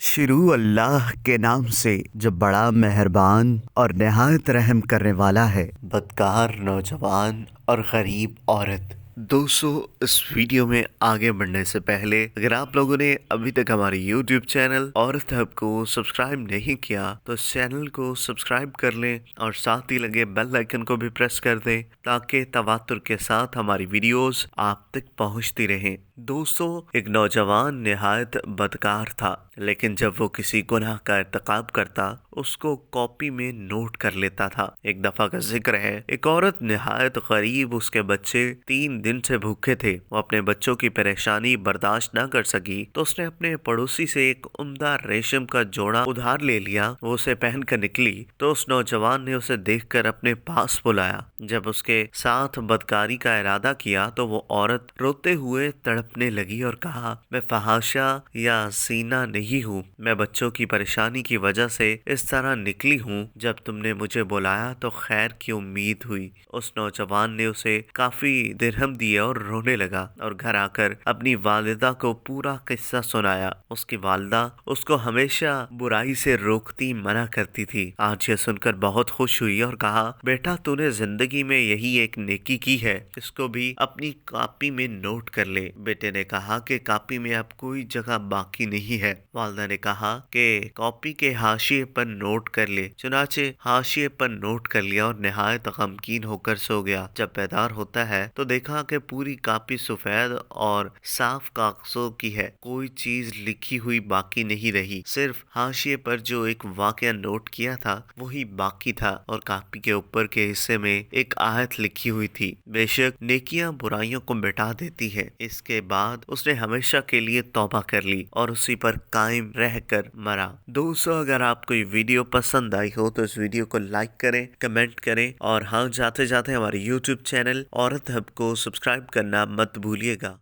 شروع اللہ کے نام سے جو بڑا مہربان اور نہایت رحم کرنے والا ہے۔ بدکار نوجوان اور غریب عورت۔ دوستو، اس ویڈیو میں آگے بڑھنے سے پہلے اگر آپ لوگوں نے ابھی تک ہماری یوٹیوب چینل عورت ہب کو سبسکرائب نہیں کیا تو اس چینل کو سبسکرائب کر لیں اور ساتھ ہی لگے بیل آئیکن کو بھی پریس کر دیں تاکہ تواتر کے ساتھ ہماری ویڈیوز آپ تک پہنچتی رہیں۔ دوستو، ایک نوجوان نہایت بدکار تھا، لیکن جب وہ کسی گناہ کا ارتکاب کرتا اس کو کاپی میں نوٹ کر لیتا تھا۔ ایک دفعہ کا ذکر ہے، ایک عورت نہایت غریب، اس کے بچے 3 دن سے بھوکے تھے۔ وہ اپنے بچوں کی پریشانی برداشت نہ کر سکی تو اس نے اپنے پڑوسی سے ایک عمدہ ریشم کا جوڑا ادھار لے لیا۔ وہ اسے پہن کر نکلی تو اس نوجوان نے اسے دیکھ کر اپنے پاس بلایا۔ جب اس کے ساتھ بدکاری کا ارادہ کیا تو وہ عورت روتے ہوئے تڑپنے لگی اور کہا، میں فحاشہ یا زینہ نہیں ہوں، میں بچوں کی پریشانی کی وجہ سے اس طرح نکلی ہوں۔ جب تم نے مجھے بلایا تو خیر کی امید ہوئی۔ اس نوجوان نے اسے کافی درہم دیے اور رونے لگا اور گھر آ کر اپنی والدہ کو پورا قصہ سنایا۔ اس کی والدہ اس کو ہمیشہ برائی سے روکتی منع کرتی تھی۔ آج یہ سن کر بہت خوش ہوئی اور کہا، بیٹا تو نے زندگی میں یہی ایک نیکی کی ہے، اس کو بھی اپنی کاپی میں نوٹ کر لے۔ بیٹے نے کہا کہ کاپی میں اب کوئی جگہ باقی نہیں ہے۔ والدہ نے کہا کہ کاپی کے حاشیے پر نوٹ کر لے۔ چنانچہ حاشیے پر نوٹ کر لیا اور نہایت غمگین ہو کر سو گیا۔ جب بیدار ہوتا ہے تو دیکھا کہ پوری کاپی سفید اور صاف کاغذوں کی ہے، کوئی چیز لکھی ہوئی باقی نہیں رہی، صرف حاشیے پر جو ایک واقعہ نوٹ کیا تھا وہی باقی تھا اور کاپی کے اوپر کے حصے میں ایک آیت لکھی ہوئی تھی، بے شک نیکیاں برائیوں کو مٹا دیتی ہے۔ اس کے بعد اس نے ہمیشہ کے لیے توبہ کر لی اور اسی پر قائم رہ کر مرا۔ دوستو، اگر آپ کو یہ ویڈیو پسند آئی ہو تو اس ویڈیو کو لائک کریں، کمنٹ کریں اور ہاں، جاتے جاتے ہماری یوٹیوب چینل عورت ہب کو سبسکرائب کرنا مت بھولیے گا۔